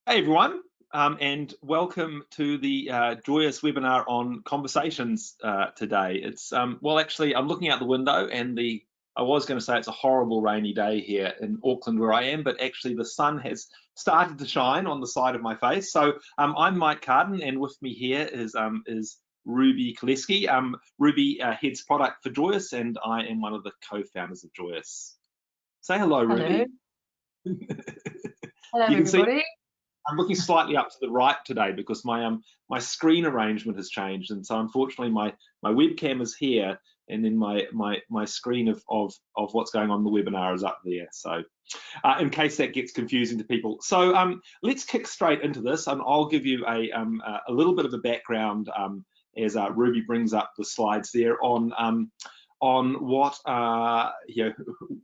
Hey everyone, and welcome to the Joyous webinar on conversations today. It's well, actually, I'm looking out the window, and I was going to say it's a horrible rainy day here in Auckland where I am, but actually the sun has started to shine on the side of my face. So I'm Mike Carden, and with me here is Ruby Koleski. Ruby heads product for Joyous, and I am one of the co-founders of Joyous. Say hello, Ruby. Hello. Hello, You can see everybody. I'm looking slightly up to the right today because my screen arrangement has changed, and so unfortunately my webcam is here, and then my screen of what's going on in the webinar is up there. So in case that gets confusing to people, so let's kick straight into this, and I'll give you a little bit of a background as Ruby brings up the slides there on what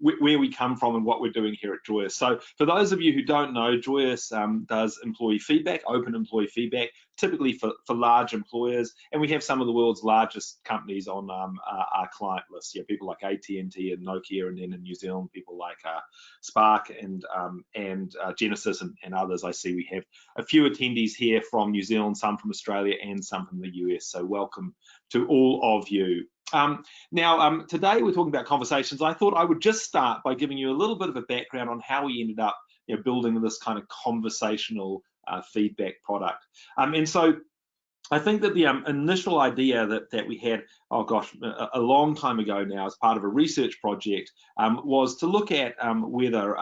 where we come from and what we're doing here at Joyous. So for those of you who don't know, Joyous does employee feedback, open employee feedback, typically for large employers, and we have some of the world's largest companies on our client list. People like AT&T and Nokia, and then in New Zealand, people like Spark and Genesis and others. I see we have a few attendees here from New Zealand, some from Australia, and some from the US. So welcome to all of you. Now, today we're talking about conversations. I thought I would just start by giving you a little bit of a background on how we ended up building this kind of conversational feedback product. And so I think that the initial idea that we had, oh gosh, a long time ago now, as part of a research project, was to look at whether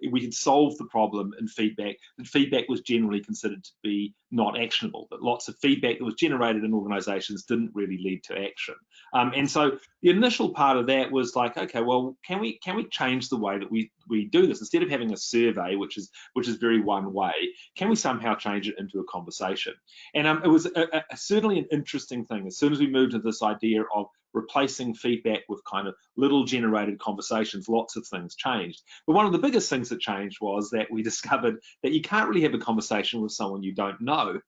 we could solve the problem in feedback. That feedback was generally considered to be not actionable, that lots of feedback that was generated in organizations didn't really lead to action. And so the initial part of that was like, okay, well, can we change the way that we do this? Instead of having a survey, which is very one way, can we somehow change it into a conversation? And it was certainly an interesting thing. As soon as we moved to this idea of replacing feedback with kind of little generated conversations, lots of things changed. But one of the biggest things that changed was that we discovered that you can't really have a conversation with someone you don't know.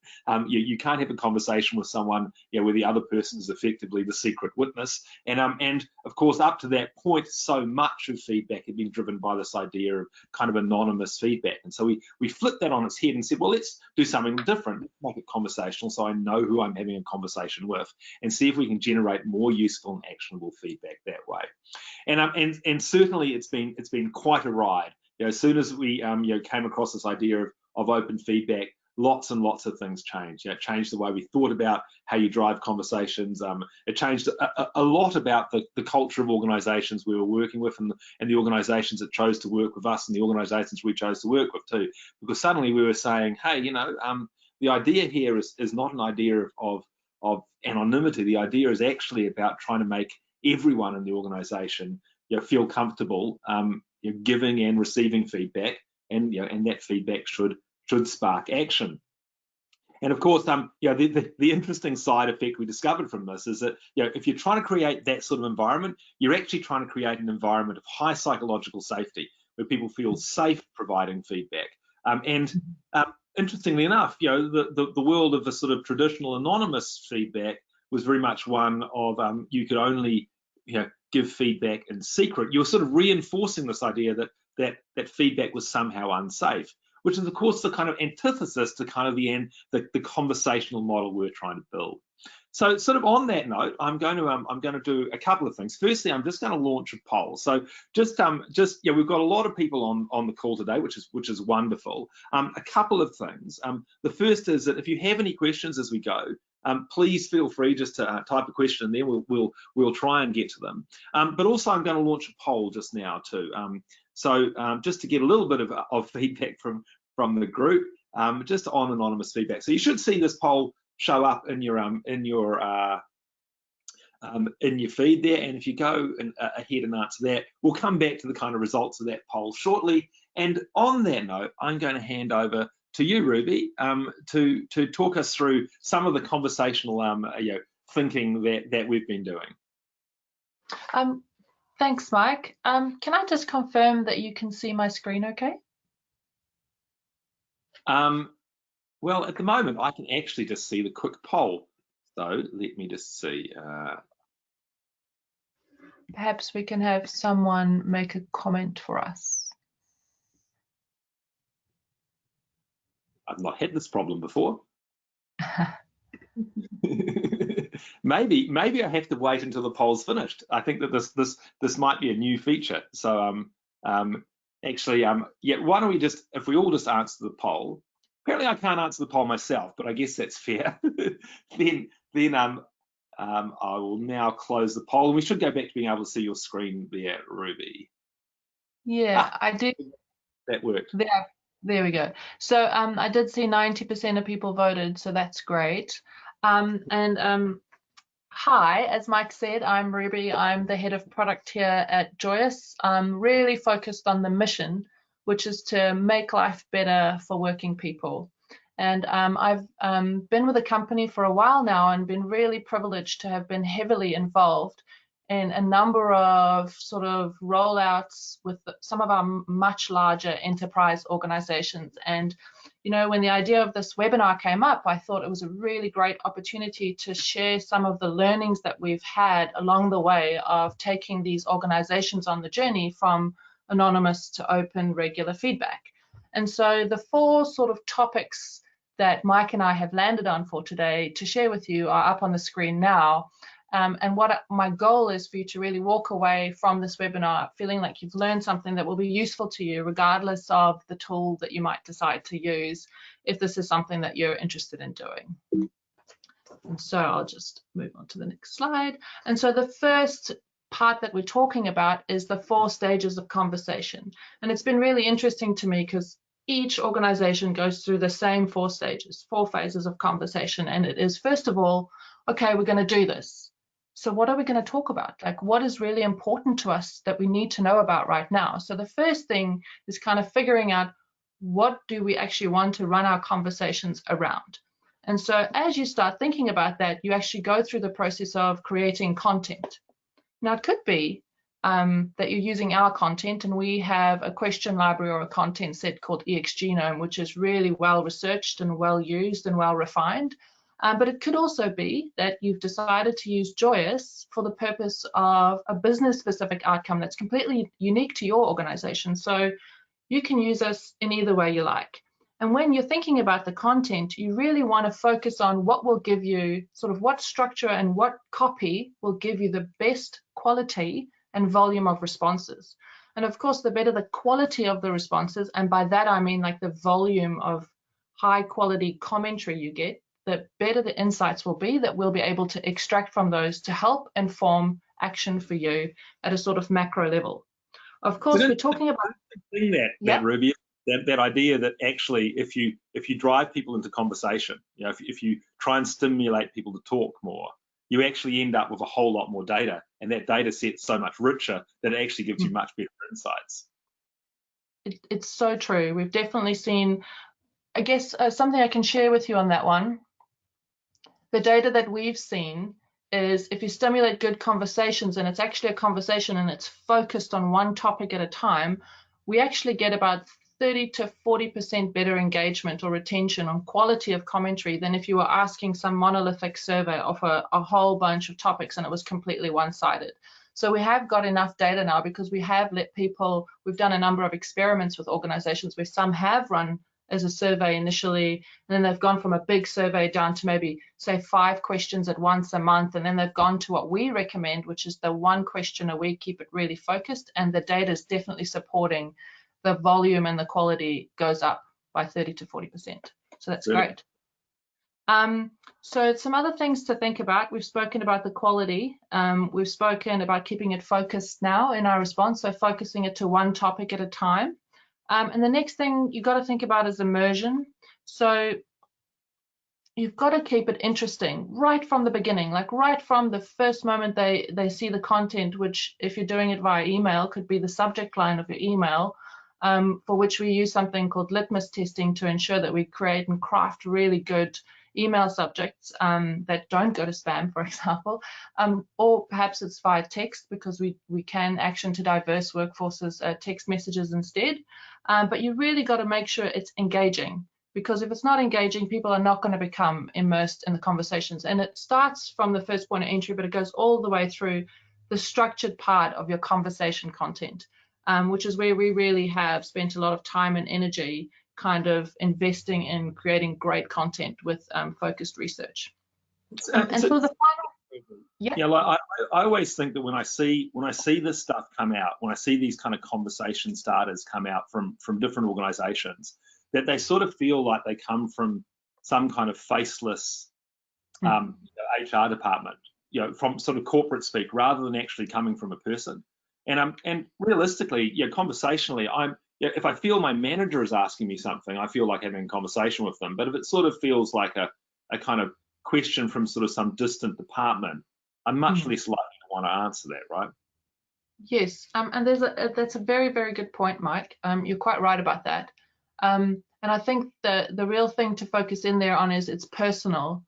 You can't have a conversation with someone where the other person is effectively the secret witness. And of course, up to that point, so much of feedback had been driven by this idea of kind of anonymous feedback. And so we flipped that on its head and said, well, let's do something different. Let's make it conversational so I know who I'm having a conversation with, and see if we can generate more useful and actionable feedback that way. And certainly it's been quite a ride. As soon as we came across this idea of open feedback, lots and lots of things changed. It changed the way we thought about how you drive conversations. It changed a lot about the culture of organizations we were working with, and the organizations that chose to work with us, and the organizations we chose to work with too. Because suddenly we were saying, hey, the idea here is not an idea of anonymity. The idea is actually about trying to make everyone in the organization feel comfortable giving and receiving feedback, and that feedback should spark action. And of course, the interesting side effect we discovered from this is that if you're trying to create that sort of environment, you're actually trying to create an environment of high psychological safety where people feel safe providing feedback. Interestingly enough, the world of the sort of traditional anonymous feedback was very much one of you could only give feedback in secret. You're sort of reinforcing this idea that feedback was somehow unsafe, which is of course the kind of antithesis to kind of the conversational model we're trying to build. So sort of on that note, I'm going to do a couple of things. Firstly, I'm just going to launch a poll. So just we've got a lot of people on the call today, which is wonderful. A couple of things. The first is that if you have any questions as we go, please feel free just to type a question there. We'll try and get to them. But also I'm going to launch a poll just now too. So just to get a little bit of feedback from the group, just on anonymous feedback. So you should see this poll show up in your feed there, and if you go ahead and answer that, we'll come back to the kind of results of that poll shortly. And on that note, I'm going to hand over to you, Ruby, to talk us through some of the conversational thinking that we've been doing. Thanks, Mike. Can I just confirm that you can see my screen okay? Well, at the moment, I can actually just see the quick poll. So let me just see. Perhaps we can have someone make a comment for us. I've not had this problem before. maybe I have to wait until the poll's finished. I think that this might be a new feature. So actually, yeah, why don't we just, if we all just answer the poll. Apparently I can't answer the poll myself, but I guess that's fair. then I will now close the poll, and we should go back to being able to see your screen there, Ruby. Yeah, I did. That worked. There we go. So I did see 90% of people voted, so that's great. Hi, as Mike said, I'm Ruby. I'm the head of product here at Joyous. I'm really focused on the mission, which is to make life better for working people. And I've been with the company for a while now and been really privileged to have been heavily involved in a number of sort of rollouts with some of our much larger enterprise organizations. And, you know, when the idea of this webinar came up, I thought it was a really great opportunity to share some of the learnings that we've had along the way of taking these organizations on the journey from anonymous to open regular feedback. And so the 4 sort of topics that Mike and I have landed on for today to share with you are up on the screen now. And what my goal is for you to really walk away from this webinar feeling like you've learned something that will be useful to you, regardless of the tool that you might decide to use, if this is something that you're interested in doing. And so I'll just move on to the next slide. And so the first part that we're talking about is the 4 stages of conversation. And it's been really interesting to me because each organization goes through the same 4 stages, 4 phases of conversation. And it is, first of all, okay, we're going to do this. So what are we going to talk about? Like, what is really important to us that we need to know about right now? So the first thing is kind of figuring out, what do we actually want to run our conversations around? And so as you start thinking about that, you actually go through the process of creating content. Now, it could be that you're using our content, and we have a question library or a content set called Genome, which is really well researched and well used and well refined. But it could also be that you've decided to use Joyous for the purpose of a business-specific outcome that's completely unique to your organization. So you can use us in either way you like. And when you're thinking about the content, you really want to focus on what will give you, sort of what structure and what copy will give you the best quality and volume of responses. And of course, the better the quality of the responses, and by that I mean like the volume of high quality commentary you get, the better the insights will be that we'll be able to extract from those to help inform action for you at a sort of macro level. Of course, we're talking about that Ruby, that idea that actually if you drive people into conversation, you know, if you try and stimulate people to talk more, you actually end up with a whole lot more data, and that data set's so much richer that it actually gives you much better insights. It's so true. We've definitely seen, I guess, something I can share with you on that one. The data that we've seen is if you stimulate good conversations, and it's actually a conversation and it's focused on one topic at a time, we actually get about 30 to 40% better engagement or retention on quality of commentary than if you were asking some monolithic survey of a whole bunch of topics and it was completely one-sided. So we have got enough data now because we have let people, we've done a number of experiments with organizations where some have run as a survey initially, and then they've gone from a big survey down to maybe, say, 5 questions at once a month, and then they've gone to what we recommend, which is the 1 question a week, keep it really focused, and the data is definitely supporting the volume, and the quality goes up by 30 to 40%. So that's great. So some other things to think about. We've spoken about the quality. We've spoken about keeping it focused now in our response, so focusing it to one topic at a time. And the next thing you've got to think about is immersion. So you've got to keep it interesting right from the beginning, like right from the first moment they see the content, which if you're doing it via email could be the subject line of your email, for which we use something called litmus testing to ensure that we create and craft really good email subjects that don't go to spam, for example, or perhaps it's via text because we can action to diverse workforces text messages instead. But you really got to make sure it's engaging, because if it's not engaging, people are not going to become immersed in the conversations. And it starts from the first point of entry, but it goes all the way through the structured part of your conversation content, which is where we really have spent a lot of time and energy kind of investing in creating great content with focused research. And for the final, yeah, like I always think that when I see this stuff come out, when I see these kind of conversation starters come out from different organizations, that they sort of feel like they come from some kind of faceless HR department, from sort of corporate speak, rather than actually coming from a person. And realistically, conversationally, if I feel my manager is asking me something, I feel like having a conversation with them. But if it sort of feels like a kind of question from sort of some distant department, I'm much less likely to want to answer that, right? Yes, and that's a very, very good point, Mike. You're quite right about that. And I think the real thing to focus in there on is it's personal.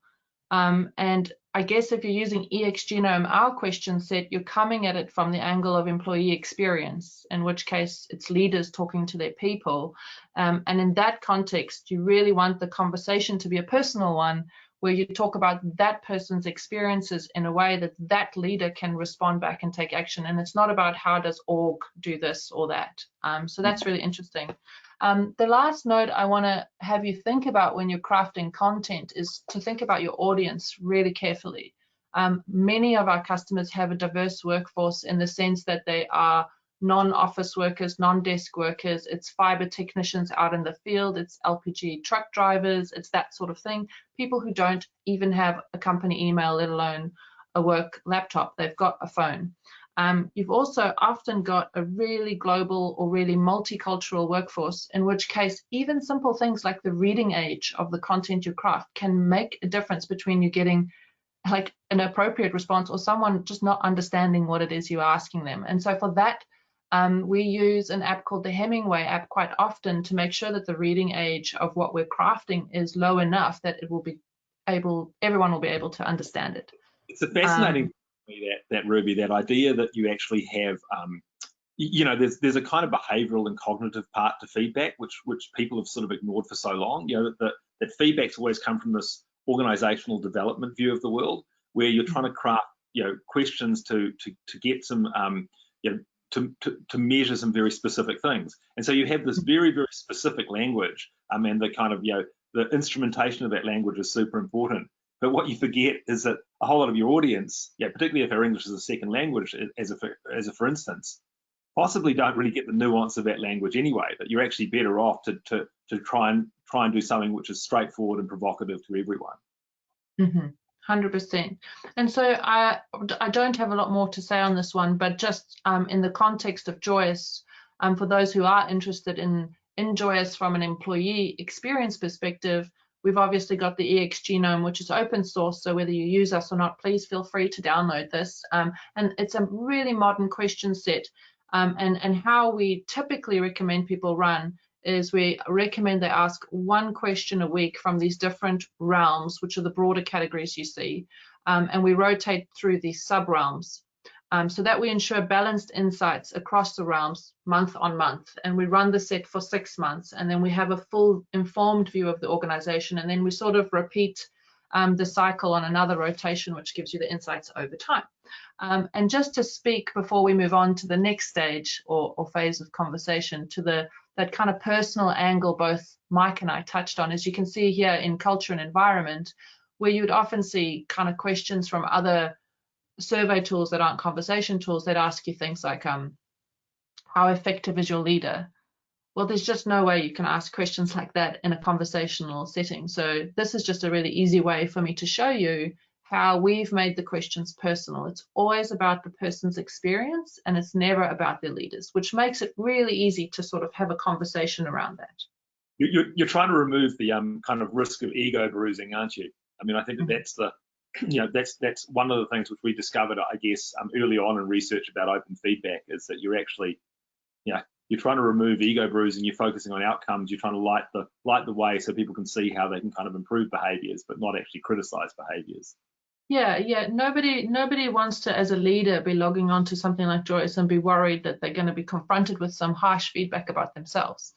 And I guess if you're using Genome, our question set, you're coming at it from the angle of employee experience, in which case it's leaders talking to their people. And in that context, you really want the conversation to be a personal one, where you talk about that person's experiences in a way that that leader can respond back and take action. And it's not about how does org do this or that. So that's really interesting. The last note I want to have you think about when you're crafting content is to think about your audience really carefully. Many of our customers have a diverse workforce in the sense that they are non-office workers, non-desk workers, it's fiber technicians out in the field, it's LPG truck drivers, it's that sort of thing. People who don't even have a company email, let alone a work laptop, they've got a phone. You've also often got a really global or really multicultural workforce, in which case even simple things like the reading age of the content you craft can make a difference between you getting like an appropriate response or someone just not understanding what it is you're asking them. And so for that, we use an app called the Hemingway app quite often to make sure that the reading age of what we're crafting is low enough that it will be everyone will be able to understand it. It's a fascinating that Ruby, that idea that you actually have, there's a kind of behavioural and cognitive part to feedback, which people have sort of ignored for so long. That feedback's always come from this organisational development view of the world, where you're trying to craft, questions to get some, to measure some very specific things. And so you have this very, very specific language, and the kind of, the instrumentation of that language is super important. But what you forget is that a whole lot of your audience, particularly if our English is a second language, as a for instance, possibly don't really get the nuance of that language anyway. That you're actually better off to try and do something which is straightforward and provocative to everyone. 100%. And so I don't have a lot more to say on this one, but just in the context of Joyous, for those who are interested in Joyous from an employee experience perspective, we've obviously got the Genome, which is open source, so whether you use us or not, please feel free to download this. And it's a really modern question set. And how we typically recommend people run is we recommend they ask one question a week from these different realms, which are the broader categories you see, and we rotate through these sub-realms. So that we ensure balanced insights across the realms month on month, and we run the set for 6 months, and then we have a full informed view of the organization, and then we sort of repeat the cycle on another rotation, which gives you the insights over time. And just to speak before we move on to the next stage or phase of conversation, to that kind of personal angle both Mike and I touched on, as you can see here in culture and environment, where you would often see kind of questions from other survey tools that aren't conversation tools that ask you things like, how effective is your leader? Well, there's just no way you can ask questions like that in a conversational setting. So this is just a really easy way for me to show you how we've made the questions personal. It's always about the person's experience, and it's never about their leaders, which makes it really easy to sort of have a conversation around that. You're trying to remove the kind of risk of ego bruising, aren't you? I mean, I think that's the that's one of the things which we discovered, I guess, early on in research about open feedback, is that you're actually, you're trying to remove ego bruising. You're focusing on outcomes. You're trying to light the way so people can see how they can kind of improve behaviours, but not actually criticise behaviours. Yeah. Nobody wants to, as a leader, be logging on to something like Joyous and be worried that they're going to be confronted with some harsh feedback about themselves.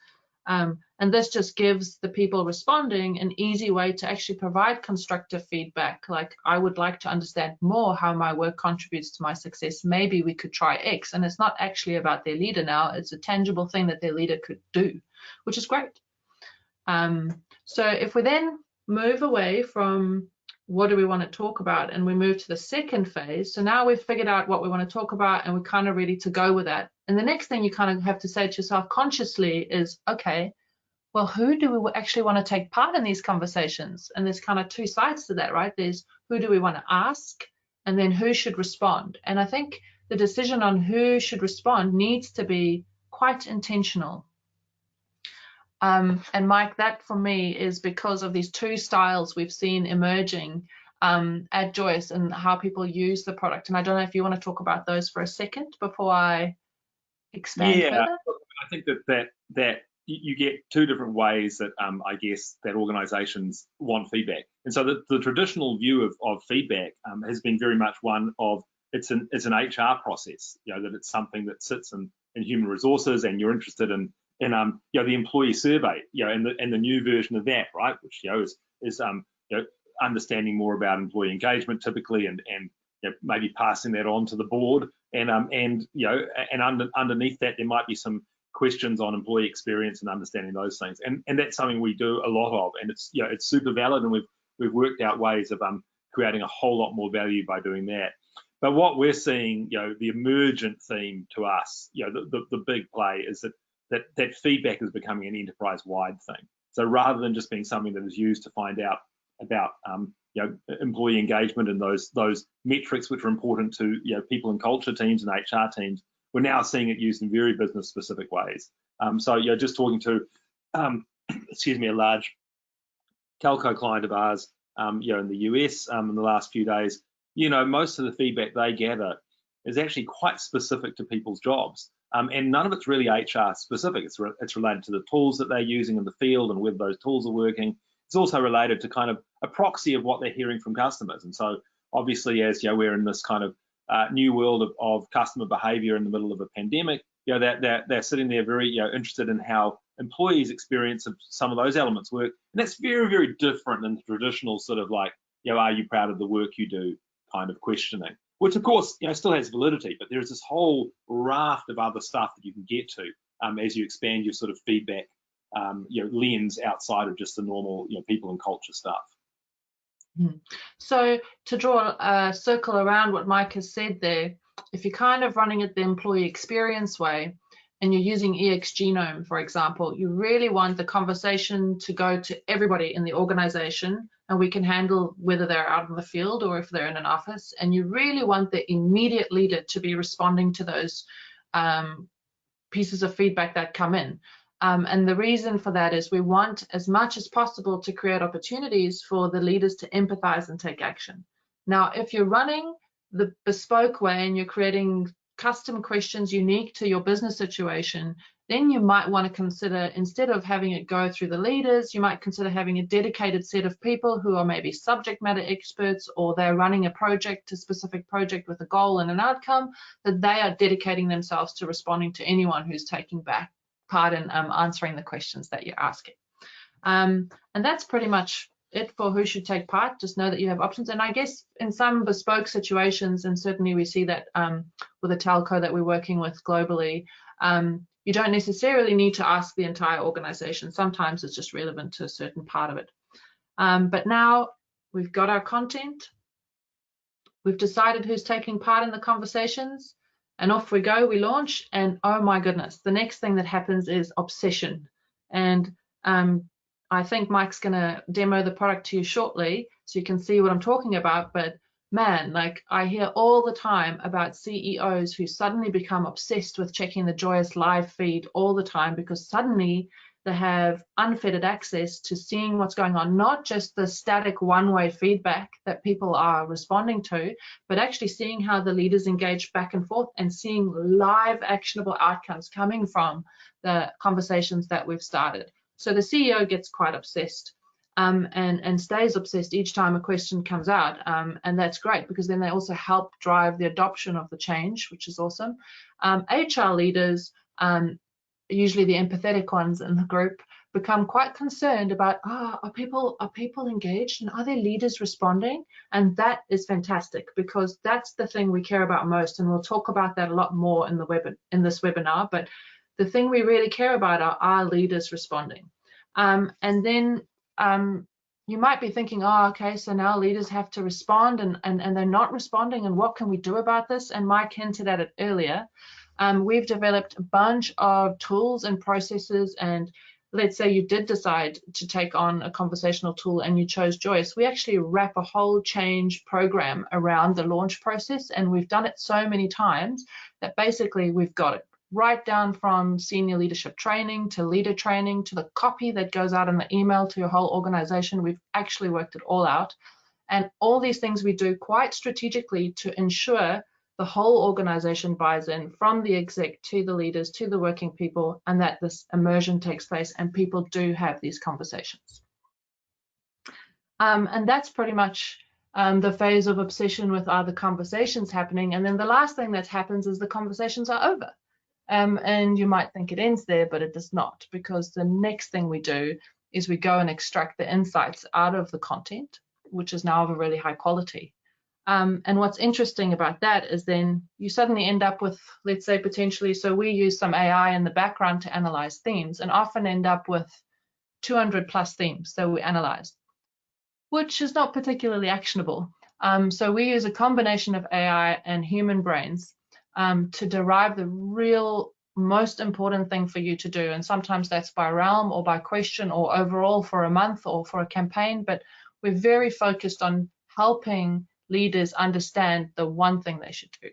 And this just gives the people responding an easy way to actually provide constructive feedback. Like, I would like to understand more how my work contributes to my success. Maybe we could try X. And it's not actually about their leader now. It's a tangible thing that their leader could do, which is great. So if we then move away from what do we want to talk about and we move to the second phase, so now we've figured out what we want to talk about and we're kind of ready to go with that. And the next thing you kind of have to say to yourself consciously is, okay, well, who do we actually want to take part in these conversations? And there's kind of two sides to that, right? There's who do we want to ask, and then who should respond. And I think the decision on who should respond needs to be quite intentional. And Mike, that for me is because of these two styles we've seen emerging at Joyous and how people use the product. And I don't know if you want to talk about those for a second before I expand further. I think that you get two different ways that I guess that organizations want feedback. And so the traditional view of feedback has been very much one of it's an HR process, that it's something that sits in human resources, and you're interested in the employee survey, and the new version of that, right, which is understanding more about employee engagement typically, and maybe passing that on to the board, and underneath that there might be some questions on employee experience and understanding those things, and that's something we do a lot of, and it's super valid, and we've worked out ways of creating a whole lot more value by doing that. But what we're seeing, the emergent theme to us, the big play is that feedback is becoming an enterprise-wide thing. So rather than just being something that is used to find out about employee engagement and those metrics which are important to people and culture teams and HR teams, we're now seeing it used in very business-specific ways. So just talking to excuse me, a large telco client of ours, in the US in the last few days, most of the feedback they gather is actually quite specific to people's jobs. And none of it's really HR specific. It's related to the tools that they're using in the field and whether those tools are working. It's also related to kind of a proxy of what they're hearing from customers. And so obviously, as we're in this kind of new world of customer behavior in the middle of a pandemic, they're sitting there very interested in how employees' experience of some of those elements work. And that's very, very different than the traditional sort of like, are you proud of the work you do kind of questioning, which of course still has validity, but there's this whole raft of other stuff that you can get to as you expand your sort of feedback lens outside of just the normal people and culture stuff. So to draw a circle around what Mike has said there, if you're kind of running it the employee experience way and you're using EX Genome, for example, you really want the conversation to go to everybody in the organization, and we can handle whether they're out in the field or if they're in an office, and you really want the immediate leader to be responding to those pieces of feedback that come in. And the reason for that is we want as much as possible to create opportunities for the leaders to empathize and take action. Now, if you're running the bespoke way and you're creating custom questions unique to your business situation, then you might want to consider, instead of having it go through the leaders, you might consider having a dedicated set of people who are maybe subject matter experts, or they're running a project, a specific project with a goal and an outcome, that they are dedicating themselves to responding to anyone who's taking part in answering the questions that you're asking. And that's pretty much it for who should take part. Just know that you have options. And I guess in some bespoke situations, and certainly we see that with a telco that we're working with globally, you don't necessarily need to ask the entire organization. Sometimes it's just relevant to a certain part of it. But now we've got our content, we've decided who's taking part in the conversations, and off we go, we launch, and oh my goodness, the next thing that happens is obsession. And I think Mike's gonna demo the product to you shortly so you can see what I'm talking about, but man, like I hear all the time about CEOs who suddenly become obsessed with checking the Joyous live feed all the time, because suddenly they have unfettered access to seeing what's going on, not just the static one-way feedback that people are responding to, but actually seeing how the leaders engage back and forth and seeing live actionable outcomes coming from the conversations that we've started. So the CEO gets quite obsessed and stays obsessed each time a question comes out, and that's great because then they also help drive the adoption of the change, which is awesome. HR leaders, usually the empathetic ones in the group, become quite concerned about, are people engaged and are their leaders responding? And that is fantastic, because that's the thing we care about most, and we'll talk about that a lot more in this webinar. But the thing we really care about are leaders responding. And then you might be thinking, oh, okay, so now leaders have to respond and they're not responding, and what can we do about this? And Mike hinted at it earlier. We've developed a bunch of tools and processes, and let's say you did decide to take on a conversational tool and you chose Joyous, we actually wrap a whole change program around the launch process, and we've done it so many times that basically we've got it right down from senior leadership training to leader training to the copy that goes out in the email to your whole organization. We've actually worked it all out, and all these things we do quite strategically to ensure the whole organization buys in, from the exec to the leaders to the working people, and that this immersion takes place and people do have these conversations. And that's pretty much the phase of obsession with are the conversations happening. And then the last thing that happens is the conversations are over. And you might think it ends there, but it does not, because the next thing we do is we go and extract the insights out of the content, which is now of a really high quality. And what's interesting about that is then you suddenly end up with, let's say, potentially, so we use some AI in the background to analyze themes, and often end up with 200 plus themes that we analyze, which is not particularly actionable. So we use a combination of AI and human brains to derive the real most important thing for you to do. And sometimes that's by realm or by question or overall for a month or for a campaign, but we're very focused on helping leaders understand the one thing they should do.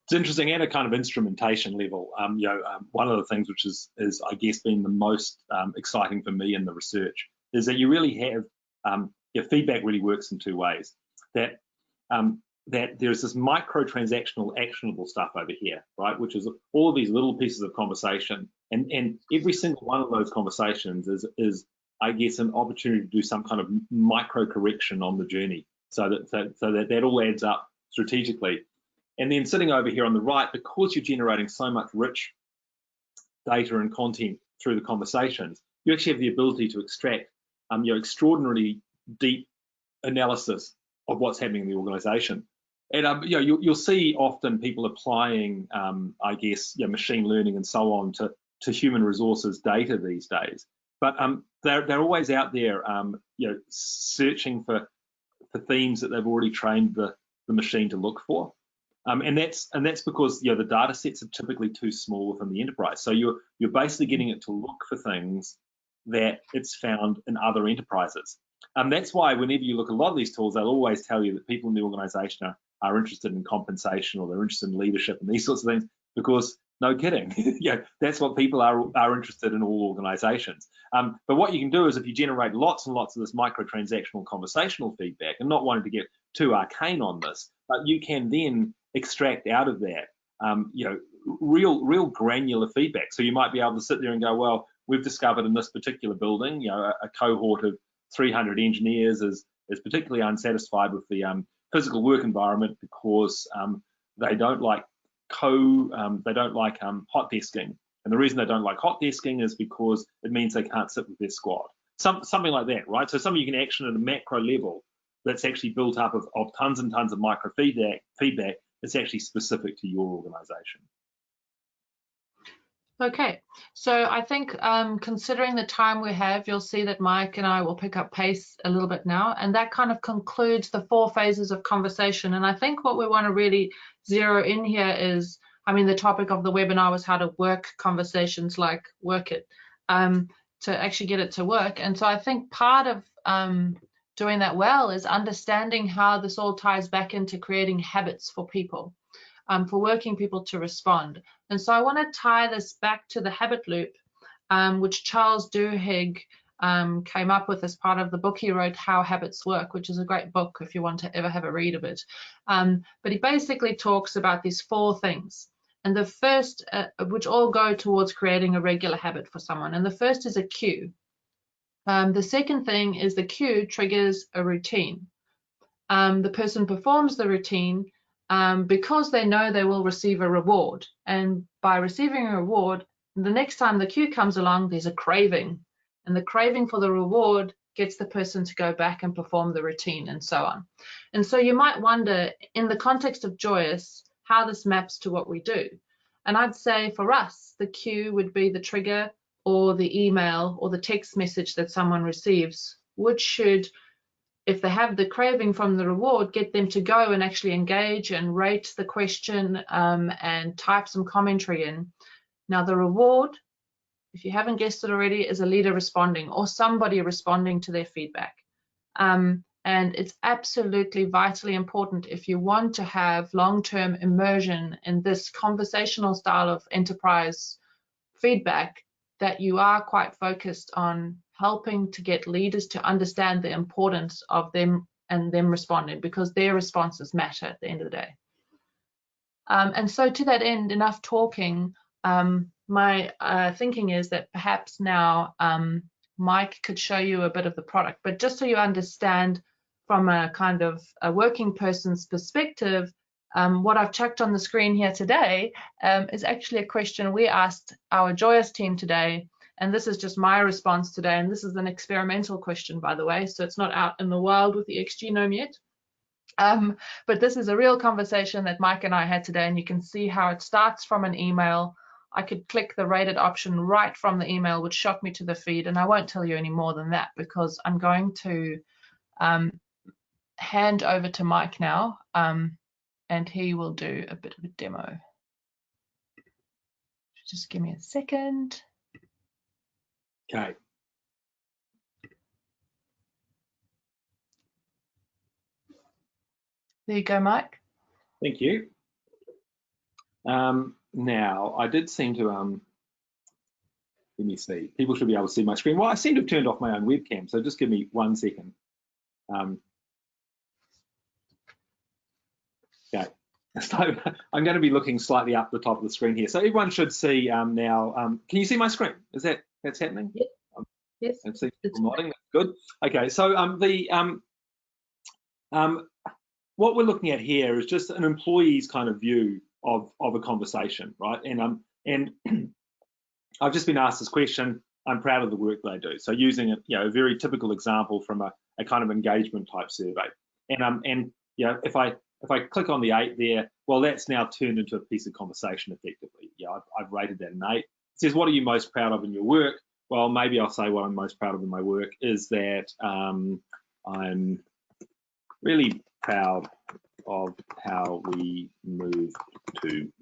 It's interesting at a kind of instrumentation level. One of the things which is I guess been the most exciting for me in the research is that you really have your feedback really works in two ways. That there's this micro-transactional actionable stuff over here, right? Which is all of these little pieces of conversation, and every single one of those conversations is I guess an opportunity to do some kind of micro correction on the journey, so that all adds up strategically. And then sitting over here on the right, because you're generating so much rich data and content through the conversations, you actually have the ability to extract extraordinarily deep analysis of what's happening in the organization. And you'll see often people applying, I guess, machine learning and so on to human resources data these days. But they're always out there, searching for themes that they've already trained the machine to look for. And that's because the data sets are typically too small within the enterprise. So you're basically getting it to look for things that it's found in other enterprises. That's why whenever you look at a lot of these tools, they'll always tell you that people in the organization are interested in compensation, or they're interested in leadership and these sorts of things, because no kidding, that's what people are interested in all organizations. But what you can do is, if you generate lots and lots of this micro-transactional conversational feedback, and not wanting to get too arcane on this, but you can then extract out of that real granular feedback. So you might be able to sit there and go, well, we've discovered in this particular building, a cohort of 300 engineers is particularly unsatisfied with the physical work environment because they don't like hot desking, and the reason they don't like hot desking is because it means they can't sit with their squad. Something like that, right? So something you can action at a macro level that's actually built up of tons and tons of micro feedback that's actually specific to your organization. Okay, so I think considering the time we have, you'll see that Mike and I will pick up pace a little bit now, and that kind of concludes the 4 phases of conversation. And I think what we want to really zero in here is, the topic of the webinar was how to work conversations, like work it, to actually get it to work. And so I think part of doing that well is understanding how this all ties back into creating habits for people. For working people to respond. And so I want to tie this back to the habit loop, which Charles Duhigg came up with as part of the book he wrote, How Habits Work, which is a great book if you want to ever have a read of it. But he basically talks about these 4 things. And the first, which all go towards creating a regular habit for someone. And the first is a cue. The second thing is the cue triggers a routine. The person performs the routine because they know they will receive a reward. And by receiving a reward, the next time the cue comes along, there's a craving. And the craving for the reward gets the person to go back and perform the routine, and so on. And so you might wonder, in the context of Joyous, how this maps to what we do. And I'd say for us, the cue would be the trigger, or the email or the text message that someone receives, which should, if they have the craving from the reward, get them to go and actually engage and rate the question and type some commentary in. Now, the reward, if you haven't guessed it already, is a leader responding or somebody responding to their feedback. And it's absolutely vitally important, if you want to have long-term immersion in this conversational style of enterprise feedback, that you are quite focused on helping to get leaders to understand the importance of them and them responding, because their responses matter at the end of the day. And so to that end, enough talking. My thinking is that perhaps now Mike could show you a bit of the product, but just so you understand from a kind of a working person's perspective, what I've chucked on the screen here today is actually a question we asked our Joyous team today, and this is just my response today, and this is an experimental question, by the way, so it's not out in the wild with the Genome yet. But this is a real conversation that Mike and I had today, and you can see how it starts from an email. I could click the rated option right from the email, which shot me to the feed, and I won't tell you any more than that because I'm going to hand over to Mike now, and he will do a bit of a demo. Just give me a second. Okay. There you go, Mike. Thank you. Now, I did seem to, let me see, people should be able to see my screen. Well, I seem to have turned off my own webcam, so just give me 1 second. Okay, so I'm going to be looking slightly up the top of the screen here. So everyone should see now, can you see my screen? Is that's happening? Yep. Yes. I see people nodding, that's good. Okay, so what we're looking at here is just an employee's kind of view of a conversation, right? And I've just been asked this question. I'm proud of the work that I do. So using a very typical example from a kind of engagement type survey. And if I click on the 8 there, well, that's now turned into a piece of conversation effectively. I've rated that an 8. It says, what are you most proud of in your work? Well, maybe I'll say what I'm most proud of in my work is that I'm really proud of how we move to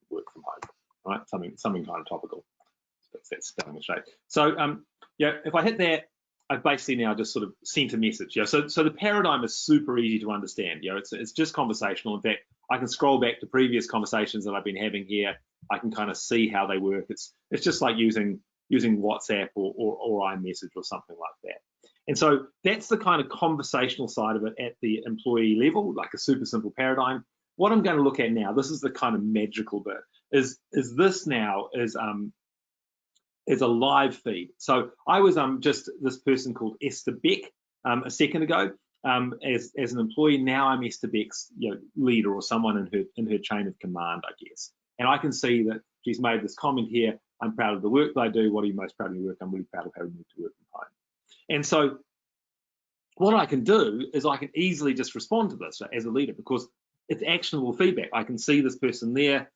work from home, right? Something kind of topical. That's spelling mistake. So if I hit that, I've basically now just sort of sent a message. So the paradigm is super easy to understand. It's just conversational. In fact, I can scroll back to previous conversations that I've been having here. I can kind of see how they work. It's just like using WhatsApp or iMessage or something like that. And so that's the kind of conversational side of it at the employee level, like a super simple paradigm. What I'm going to look at now, this is the kind of magical bit, is this now is a live feed. So I was just this person called Esther Beck a second ago as an employee. Now I'm Esther Beck's leader or someone in her chain of command, I guess. And I can see that she's made this comment here. I'm proud of the work that I do. What are you most proud of your work? I'm really proud of how we move to work from home. And so what I can do is I can easily just respond to this as a leader because it's actionable feedback. I can see this person there.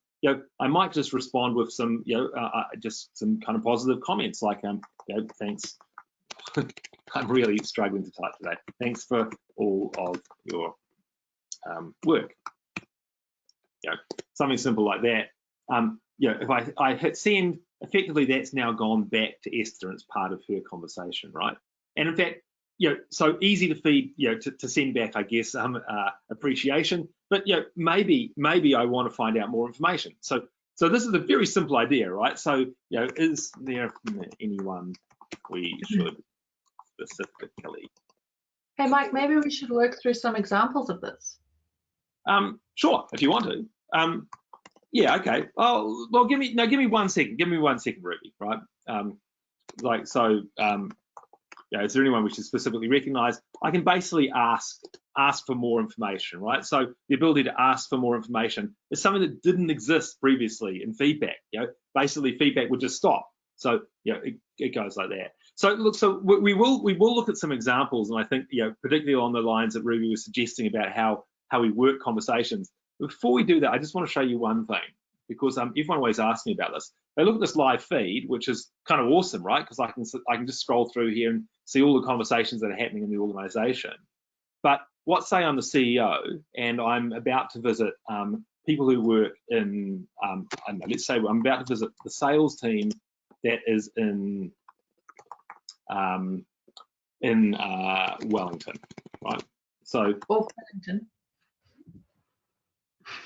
I might just respond with some, just some kind of positive comments like, thanks. I'm really struggling to type today. Thanks for all of your work. Something simple like that. If I hit send, effectively that's now gone back to Esther and it's part of her conversation, right? And in fact, so easy to feed, to send back, I guess, appreciation. But maybe I want to find out more information. So this is a very simple idea, right? So is there anyone we should specifically? Hey, Mike, maybe we should work through some examples of this. Sure, if you want to. Yeah, okay. Oh, well, give me 1 second. Give me 1 second, Ruby, right? Is there anyone we should specifically recognize? I can basically ask for more information, right? So the ability to ask for more information is something that didn't exist previously in feedback. Basically feedback would just stop. So it goes like that. So look, we will look at some examples, and I think particularly along the lines that Ruby was suggesting about how we work conversations. Before we do that, I just want to show you one thing. because everyone always asks me about this. They look at this live feed, which is kind of awesome, right? Because I can just scroll through here and see all the conversations that are happening in the organization. But what say I'm the CEO and I'm about to visit people who work in, I don't know, let's say I'm about to visit the sales team that is in Wellington, right? So, Wellington.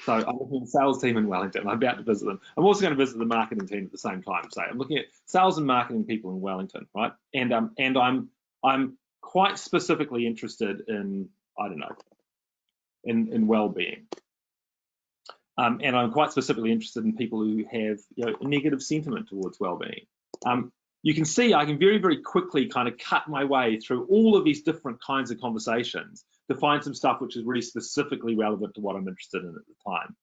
So I'm looking at the sales team in Wellington. I'm about to visit them. I'm also going to visit the marketing team at the same time. So I'm looking at sales and marketing people in Wellington, right? And I'm quite specifically interested in, I don't know, in well-being. And I'm quite specifically interested in people who have, you know, a negative sentiment towards well-being. You can see I can very, very quickly kind of cut my way through all of these different kinds of conversations to find some stuff which is really specifically relevant to what I'm interested in at the time.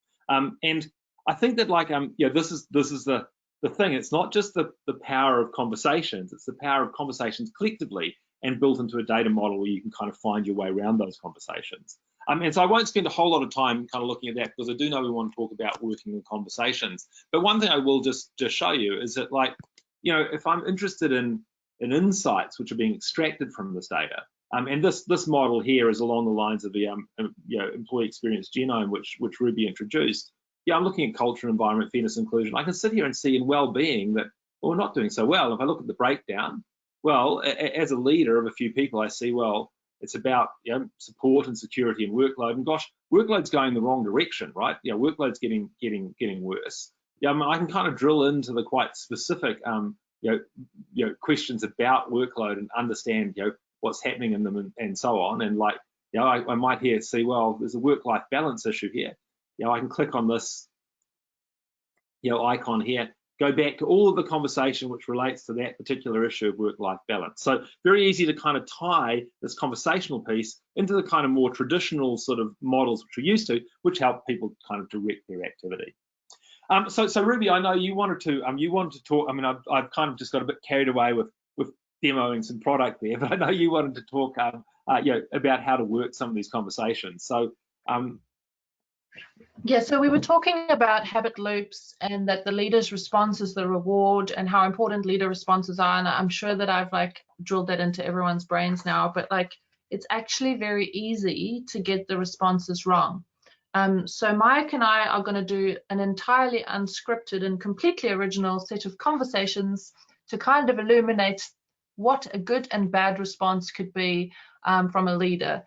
And I think that, like, you know, this is the thing. It's not just the power of conversations, it's the power of conversations collectively and built into a data model where you can kind of find your way around those conversations. And so I won't spend a whole lot of time kind of looking at that, because I do know we want to talk about working in conversations. But one thing I will just show you is that, like, you know, if I'm interested in insights which are being extracted from this data, and this model here is along the lines of the you know, employee experience genome which Ruby introduced. Yeah, I'm looking at culture, environment, fairness, inclusion. I can sit here and see in well-being that, well, we're not doing so well. If I look at the breakdown, well, as a leader of a few people, I see, well, it's about, you know, support and security and workload. And gosh, workload's going the wrong direction, right? You know, workload's getting worse. Yeah, I can kind of drill into the quite specific, you know, questions about workload and understand, you know, what's happening in them and so on. And, like, you know, I might here see, well, there's a work-life balance issue here. You know, I can click on this, you know, icon here, go back to all of the conversation which relates to that particular issue of work-life balance. So very easy to kind of tie this conversational piece into the kind of more traditional sort of models which we're used to, which help people kind of direct their activity. So Ruby, I know you wanted to talk. I mean, I've kind of just got a bit carried away with demoing some product there, but I know you wanted to talk, you know, about how to work some of these conversations. So, yeah, so we were talking about habit loops and that the leader's response is the reward and how important leader responses are. And I'm sure that I've, like, drilled that into everyone's brains now, but, like, it's actually very easy to get the responses wrong. So Mike and I are going to do an entirely unscripted and completely original set of conversations to kind of illuminate what a good and bad response could be from a leader.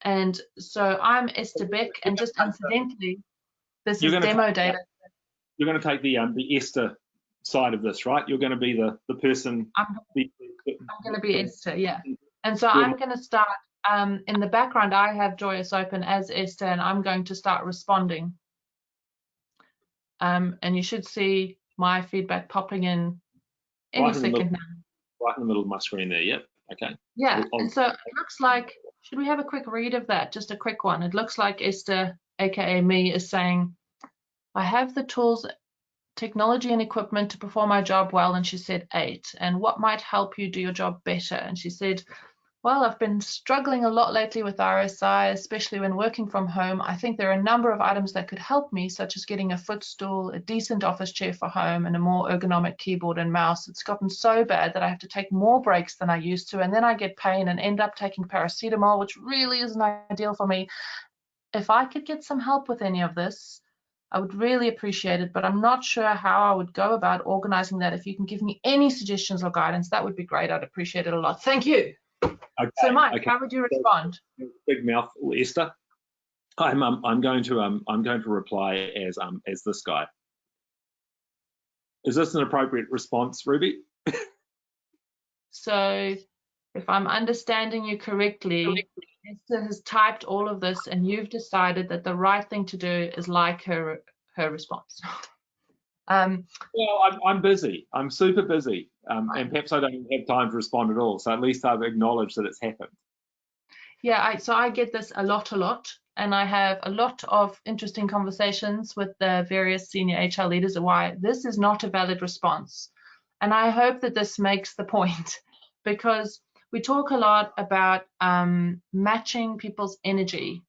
And so I'm Esther Beck, and just incidentally, this is demo data. You're going to take the Esther side of this, right? You're going to be the person. I'm going to be Esther, yeah. And so I'm going to start. In the background, I have Joyous open as Esther, and I'm going to start responding. And you should see my feedback popping in any second now. Right in the middle of my screen there, yep, okay. Yeah, and so it looks like, should we have a quick read of that? Just a quick one. It looks like Esther, aka me, is saying, I have the tools, technology and equipment to perform my job well, and she said 8. And what might help you do your job better? And she said, well, I've been struggling a lot lately with RSI, especially when working from home. I think there are a number of items that could help me, such as getting a footstool, a decent office chair for home, and a more ergonomic keyboard and mouse. It's gotten so bad that I have to take more breaks than I used to, and then I get pain and end up taking paracetamol, which really isn't ideal for me. If I could get some help with any of this, I would really appreciate it, but I'm not sure how I would go about organizing that. If you can give me any suggestions or guidance, that would be great. I'd appreciate it a lot. Thank you. Okay, so Mike, how would you respond? Big mouthful, Esther. I'm going to reply as this guy. Is this an appropriate response, Ruby? So, if I'm understanding you correctly, Esther has typed all of this, and you've decided that the right thing to do is like her response. Well, I'm busy. I'm super busy, and perhaps I don't even have time to respond at all. So at least I've acknowledged that it's happened. Yeah, so I get this a lot, and I have a lot of interesting conversations with the various senior HR leaders of why this is not a valid response. And I hope that this makes the point, because we talk a lot about matching people's energy.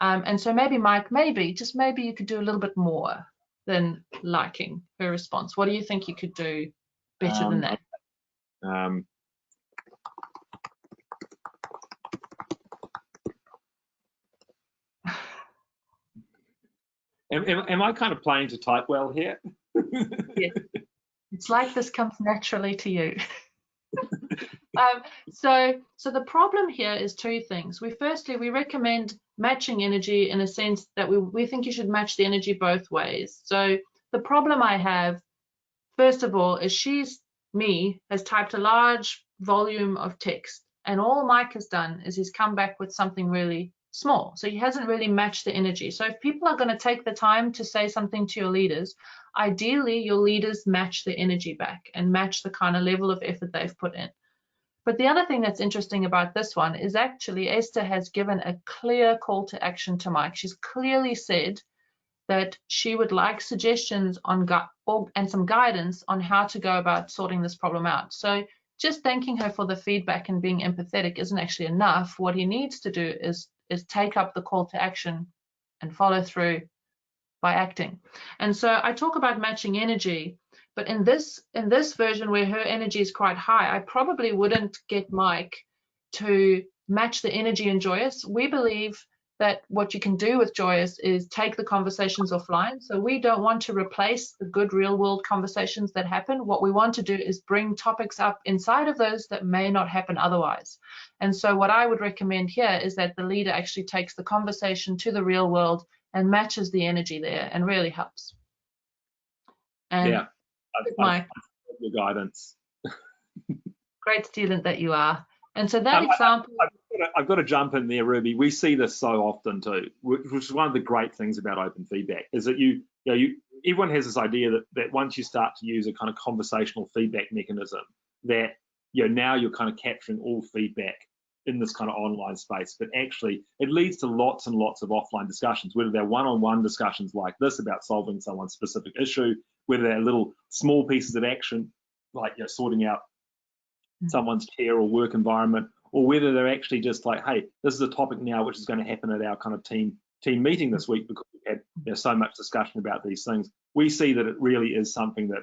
And so maybe, Mike, just maybe you could do a little bit more. than liking her response? What do you think you could do better than that? Am I kind of playing to type well here? Yes. It's like this comes naturally to you. So the problem here is two things. Firstly, we recommend matching energy in a sense that we think you should match the energy both ways. So the problem I have, first of all, is has typed a large volume of text, and all Mike has done is he's come back with something really small. So he hasn't really matched the energy. So if people are going to take the time to say something to your leaders, ideally your leaders match the energy back and match the kind of level of effort they've put in. But the other thing that's interesting about this one is actually Esther has given a clear call to action to Mike. She's clearly said that she would like suggestions on and some guidance on how to go about sorting this problem out. So just thanking her for the feedback and being empathetic isn't actually enough. What he needs to do is take up the call to action and follow through by acting. And so I talk about matching energy, but in this version where her energy is quite high, I probably wouldn't get Mike to match the energy in Joyous. We believe that what you can do with Joyous is take the conversations offline. So we don't want to replace the good real world conversations that happen. What we want to do is bring topics up inside of those that may not happen otherwise. And so what I would recommend here is that the leader actually takes the conversation to the real world and matches the energy there and really helps. And yeah, I've your guidance. Great student that you are. And so that example... I've got to jump in there, Ruby. We see this so often too, which is one of the great things about open feedback, is that everyone has this idea that once you start to use a kind of conversational feedback mechanism, that now you're kind of capturing all feedback in this kind of online space, but actually it leads to lots and lots of offline discussions, whether they're one-on-one discussions like this about solving someone's specific issue, whether they're little small pieces of action like sorting out someone's care or work environment, or whether they're actually just like, hey, this is a topic now which is going to happen at our kind of team meeting this week because we've had so much discussion about these things. We see that it really is something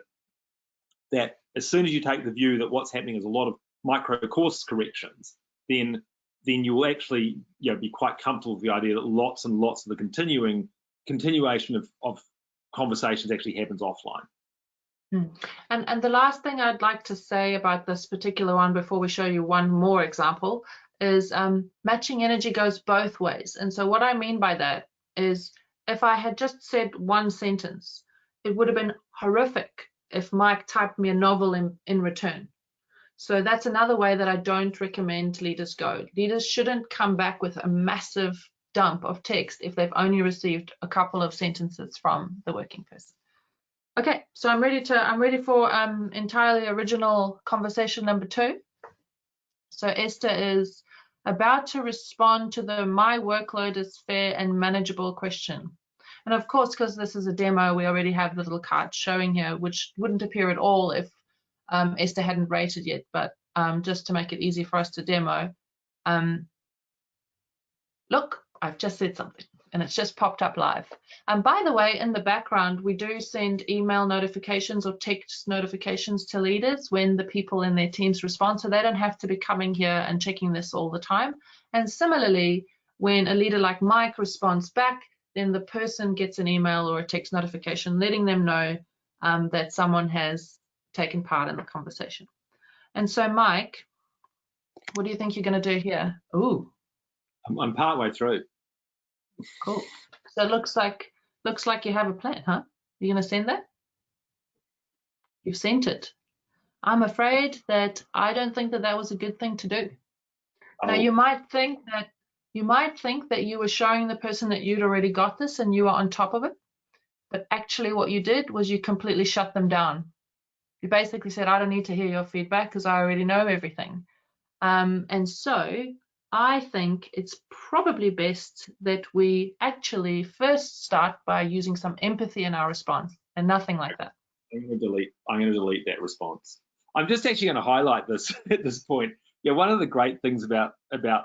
that as soon as you take the view that what's happening is a lot of micro course corrections, then you will actually be quite comfortable with the idea that lots and lots of the continuation of conversations actually happens offline. And the last thing I'd like to say about this particular one before we show you one more example is matching energy goes both ways. And so what I mean by that is if I had just said one sentence, it would have been horrific if Mike typed me a novel in return. So that's another way that I don't recommend leaders go. Leaders shouldn't come back with a massive dump of text if they've only received a couple of sentences from the working person. Okay, so I'm ready for entirely original conversation number 2. So Esther is about to respond to the "my workload is fair and manageable" question. And of course, because this is a demo, we already have the little card showing here, which wouldn't appear at all if Esther hadn't rated yet, but just to make it easy for us to demo, look, I've just said something. And it's just popped up live. And by the way, in the background, we do send email notifications or text notifications to leaders when the people in their teams respond, so they don't have to be coming here and checking this all the time. And similarly, when a leader like Mike responds back, then the person gets an email or a text notification letting them know that someone has taken part in the conversation. And so, Mike, what do you think you're going to do here? Ooh. I'm partway through. Cool. So it looks like you have a plan, huh? You're going to send that? You've sent it. I'm afraid that I don't think that was a good thing to do. Now you might think that you were showing the person that you'd already got this and you were on top of it, but actually what you did was you completely shut them down. You basically said, I don't need to hear your feedback because I already know everything. And so I think it's probably best that we actually first start by using some empathy in our response and nothing like that. I'm going to delete that response. I'm just actually going to highlight this at this point. Yeah, one of the great things about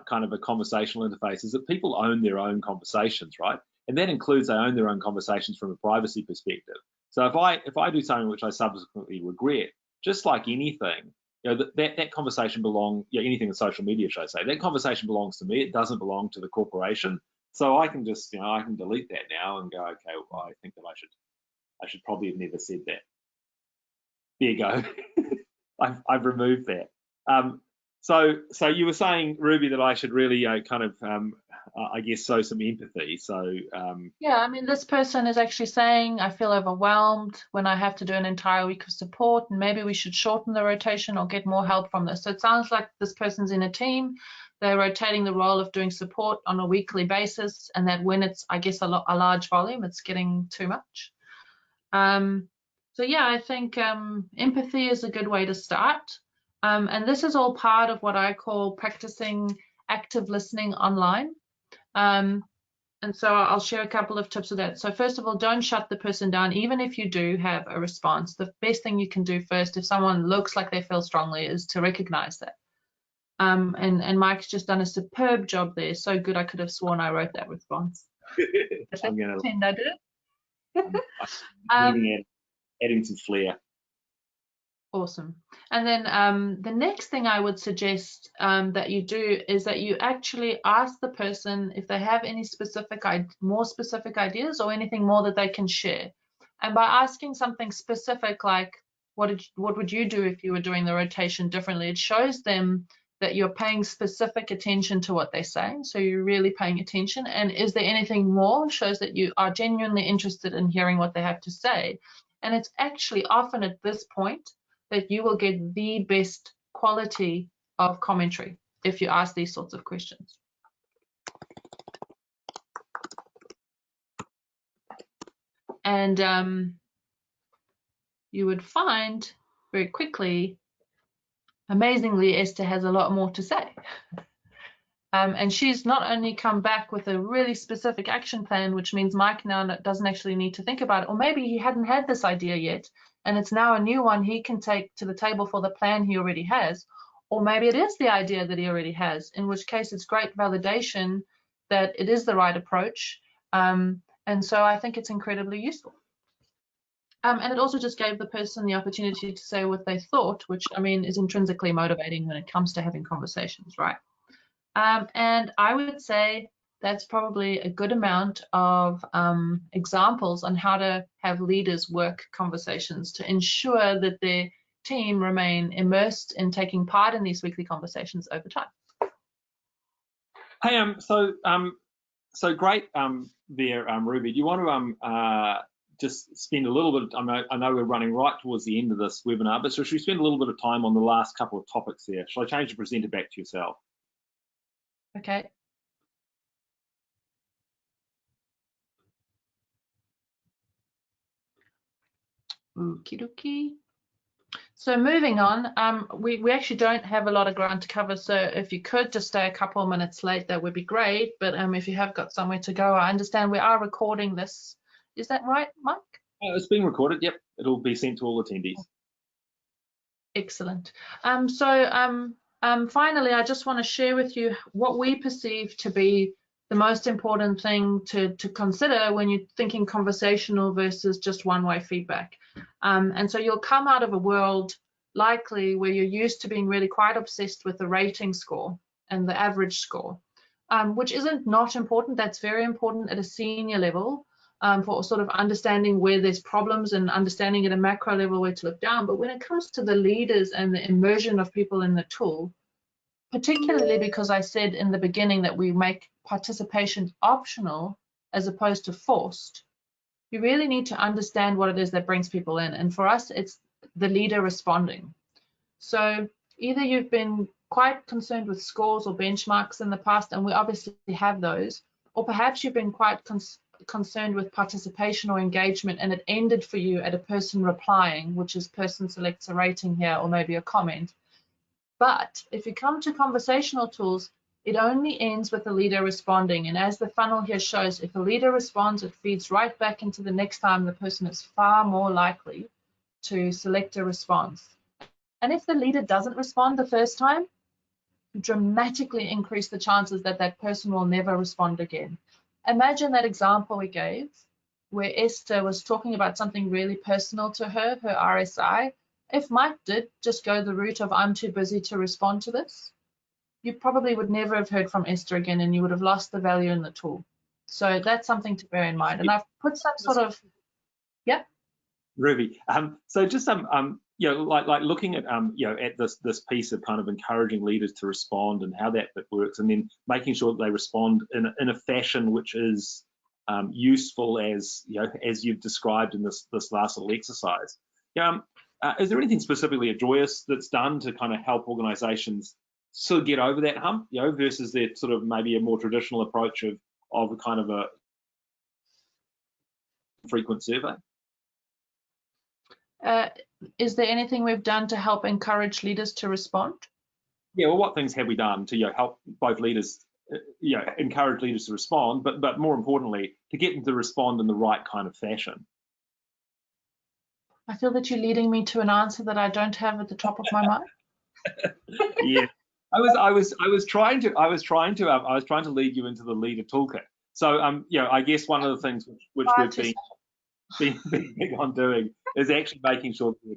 kind of a conversational interface is that people own their own conversations, right? and that includes they own their own conversations from a privacy perspective. So if I do something which I subsequently regret, just like anything, that conversation belongs, anything in social media, should I say, that conversation belongs to me. It doesn't belong to the corporation. So I can just, I can delete that now and go, okay, well, I think that I should probably have never said that. There you go. I've removed that. So you were saying, Ruby, that I should really kind of, I guess, show some empathy. So yeah, I mean, this person is actually saying, I feel overwhelmed when I have to do an entire week of support, and maybe we should shorten the rotation or get more help from this. So it sounds like this person's in a team. They're rotating the role of doing support on a weekly basis, and that when it's, I guess, a large volume, it's getting too much. So yeah, I think empathy is a good way to start. And this is all part of what I call practicing active listening online. And so I'll share a couple of tips of that. So first of all, don't shut the person down, even if you do have a response. The best thing you can do first, if someone looks like they feel strongly, is to recognize that. And Mike's just done a superb job there. So good, I could have sworn I wrote that response. I'm gonna pretend I did it. adding some flair. Awesome. And then the next thing I would suggest that you do is that you actually ask the person if they have any more specific ideas or anything more that they can share. And by asking something specific like, what would you do if you were doing the rotation differently? It shows them that you're paying specific attention to what they're saying. So you're really paying attention. And is there anything more? Shows that you are genuinely interested in hearing what they have to say. And it's actually often at this point that you will get the best quality of commentary if you ask these sorts of questions. And you would find very quickly, amazingly, Esther has a lot more to say. And she's not only come back with a really specific action plan, which means Mike now doesn't actually need to think about it, or maybe he hadn't had this idea yet, and it's now a new one he can take to the table for the plan he already has, or maybe it is the idea that he already has, in which case it's great validation that it is the right approach. And so I think it's incredibly useful. And it also just gave the person the opportunity to say what they thought, which, I mean, is intrinsically motivating when it comes to having conversations, right? And I would say that's probably a good amount of examples on how to have leaders work conversations to ensure that their team remain immersed in taking part in these weekly conversations over time. Hey, so great there, Ruby. Do you want to just spend a little bit of, I know we're running right towards the end of this webinar, but so should we spend a little bit of time on the last couple of topics there? Shall I change the presenter back to yourself? Okay. Okie dokie. So moving on, we actually don't have a lot of ground to cover, so if you could just stay a couple of minutes late, that would be great. But if you have got somewhere to go, I understand we are recording this. Is that right, Mike? It's being recorded, yep. It'll be sent to all attendees. Excellent. Finally, I just want to share with you what we perceive to be the most important thing to consider when you're thinking conversational versus just one-way feedback. And so you'll come out of a world likely where you're used to being really quite obsessed with the rating score and the average score, which isn't not important. That's very important at a senior level for sort of understanding where there's problems and understanding at a macro level where to look down. But when it comes to the leaders and the immersion of people in the tool, particularly because I said in the beginning that we make participation optional as opposed to forced, you really need to understand what it is that brings people in. And for us, it's the leader responding. So either you've been quite concerned with scores or benchmarks in the past, and we obviously have those, or perhaps you've been quite concerned with participation or engagement, and it ended for you at a person replying, which is person selects a rating here, or maybe a comment. But if you come to conversational tools, it only ends with the leader responding. And as the funnel here shows, if a leader responds, it feeds right back into the next time. The person is far more likely to select a response. And if the leader doesn't respond the first time, you dramatically increase the chances that that person will never respond again. imagine that example we gave where Esther was talking about something really personal to her, her RSI. If Mike did just go the route of I'm too busy to respond to this, you probably would never have heard from Esther again and you would have lost the value in the tool. So that's something to bear in mind. And I've put some sort of, yeah. Ruby, so just you know, like looking at you know, at this piece of kind of encouraging leaders to respond and how that works, and then making sure that they respond in a fashion which is useful, as you know, as you've described in this last little exercise. Is there anything specifically at Joyous that's done to kind of help organisations sort of get over that hump, you know, versus their sort of maybe a more traditional approach of a kind of a frequent survey? Is there anything we've done to help encourage leaders to respond? Yeah, well, what things have we done to, you know, help both leaders, you know, encourage leaders to respond, but more importantly, to get them to respond in the right kind of fashion? I feel that you're leading me to an answer that I don't have at the top of my mind. Yeah, I was trying to lead you into the leader toolkit. So you know, I guess one of the things which we've been big on doing is actually making sure that we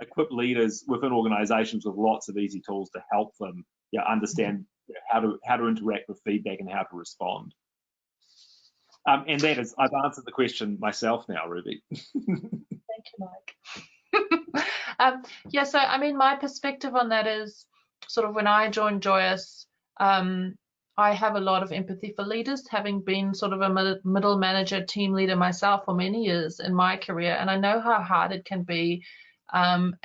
equip leaders within organisations with lots of easy tools to help them, you know, understand, you know, how to interact with feedback and how to respond. And that is, I've answered the question myself now, Ruby. Thank you, Mike. Yeah, so I mean, my perspective on that is sort of when I joined Joyous, I have a lot of empathy for leaders, having been sort of a middle manager, team leader myself for many years in my career, and I know how hard it can be. And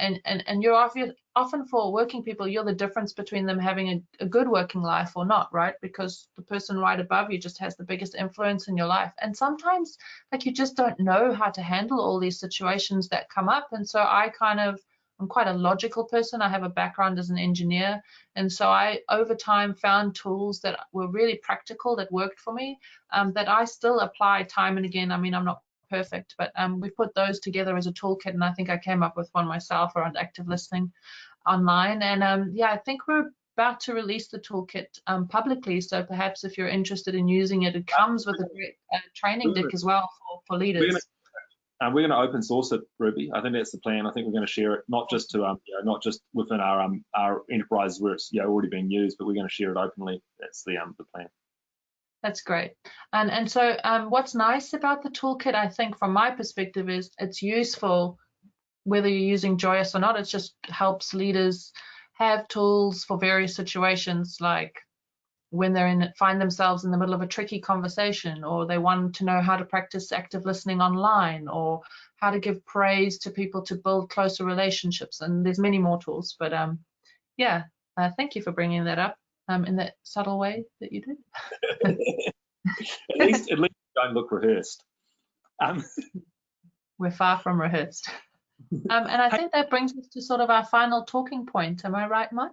you're often for working people, you're the difference between them having a good working life or not, right? Because the person right above you just has the biggest influence in your life. And sometimes, like, you just don't know how to handle all these situations that come up. And so I'm quite a logical person. I have a background as an engineer. And so I, over time, found tools that were really practical, that worked for me, that I still apply time and again. I mean, I'm not perfect, but we've put those together as a toolkit, and I think I came up with one myself around active listening online. And yeah, I think we're about to release the toolkit publicly, so perhaps if you're interested in using it, it comes with a great training deck as well for leaders. We're going to open source it, Ruby. I think that's the plan. I think we're going to share it not just to you know, not just within our enterprises where it's, you know, already being used, but we're going to share it openly. That's the plan. That's great. And so what's nice about the toolkit, I think, from my perspective, is it's useful whether you're using Joyous or not. It just helps leaders have tools for various situations, like when they're find themselves in the middle of a tricky conversation, or they want to know how to practice active listening online, or how to give praise to people to build closer relationships. And there's many more tools, but yeah, thank you for bringing that up in that subtle way that you did. at least you don't look rehearsed. We're far from rehearsed. And I think that brings us to sort of our final talking point. Am I right, Mike?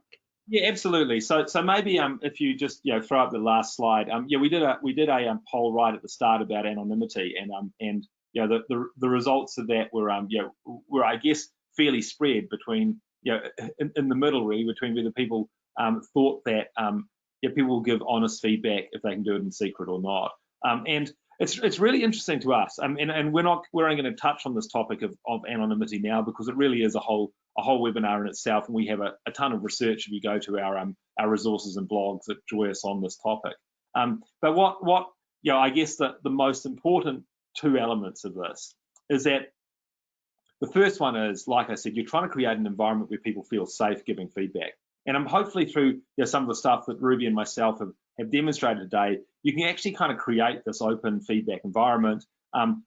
Yeah, absolutely. So maybe if you just, you know, throw up the last slide. Yeah, we did a poll right at the start about anonymity, and you know, the results of that were you know, were, I guess, fairly spread between, you know, in the middle, really, between whether people thought that yeah, people will give honest feedback if they can do it in secret or not. And it's really interesting to us. And we're only going to touch on this topic of anonymity now, because it really is a whole webinar in itself, and we have a ton of research if you go to our resources and blogs at Joyous on this topic. But what you know, I guess the most important two elements of this is that the first one is, like I said, you're trying to create an environment where people feel safe giving feedback. And I'm hopefully through, you know, some of the stuff that Ruby and myself have demonstrated today, you can actually kind of create this open feedback environment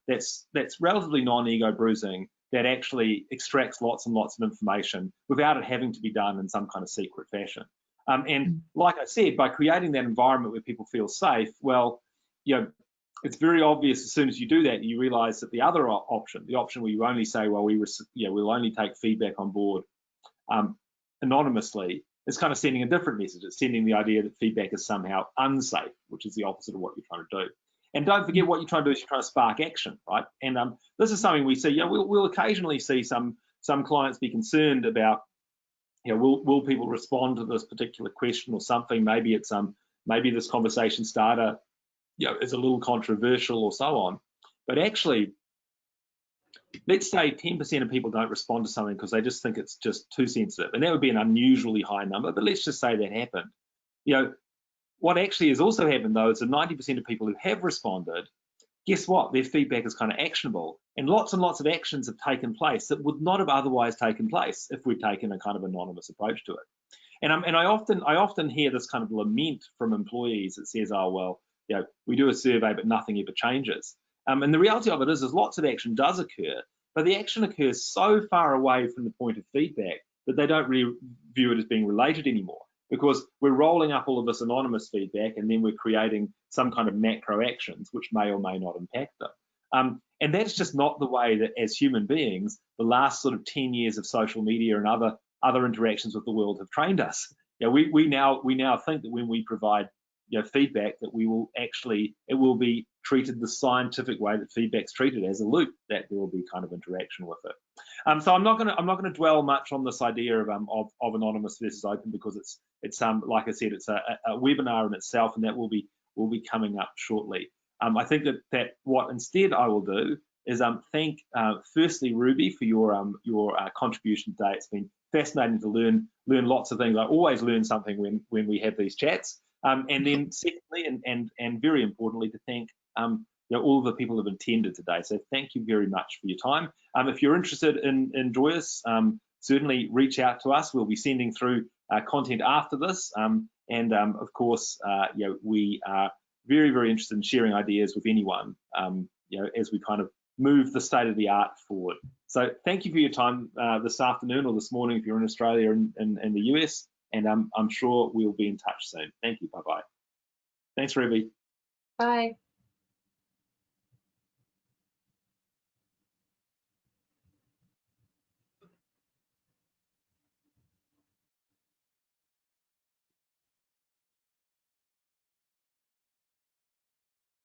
that's relatively non-ego bruising, that actually extracts lots and lots of information without it having to be done in some kind of secret fashion. And like I said, by creating that environment where people feel safe, well, you know, it's very obvious as soon as you do that, you realize that the other option, the option where you only say, well, we'll only take feedback on board anonymously, is kind of sending a different message. It's sending the idea that feedback is somehow unsafe, which is the opposite of what you're trying to do. And don't forget, what you're trying to do is you're trying to spark action, right? And this is something we see. You know, we'll occasionally see some clients be concerned about, you know, will people respond to this particular question or something? Maybe it's maybe this conversation starter, is a little controversial or so on. But actually, let's say 10% of people don't respond to something because they just think it's just too sensitive, and that would be an unusually high number, but let's just say that happened. What actually has also happened though is that 90% of people who have responded, guess what? Their feedback is kind of actionable, and lots of actions have taken place that would not have otherwise taken place if we'd taken a kind of anonymous approach to it. And I often hear this kind of lament from employees that says, oh, well, we do a survey, but nothing ever changes. And the reality of it is lots of action does occur, but the action occurs so far away from the point of feedback that they don't really view it as being related anymore, because we're rolling up all of this anonymous feedback and then we're creating some kind of macro actions which may or may not impact them. And that's just not the way that, as human beings, the last sort of 10 years of social media and other interactions with the world have trained us. We now think that when we provide feedback, that it will be treated the scientific way that feedback's treated, as a loop, that there will be kind of interaction with it. So I'm not going to dwell much on this idea of anonymous versus open, because it's like I said, it's a webinar in itself, and that will be coming up shortly. I think that what instead I will do is thank firstly Ruby for your contribution today. It's been fascinating to learn lots of things. I always learn something when we have these chats. And then secondly, and very importantly, to thank all of the people who have attended today. So thank you very much for your time. If you're interested in Joyous, certainly reach out to us. We'll be sending through content after this, and of course, we are very, very interested in sharing ideas with anyone, as we kind of move the state of the art forward. So thank you for your time this afternoon or this morning if you're in Australia and the US, and I'm sure we'll be in touch soon. Thank you. Bye-bye. Thanks, Ruby. Bye.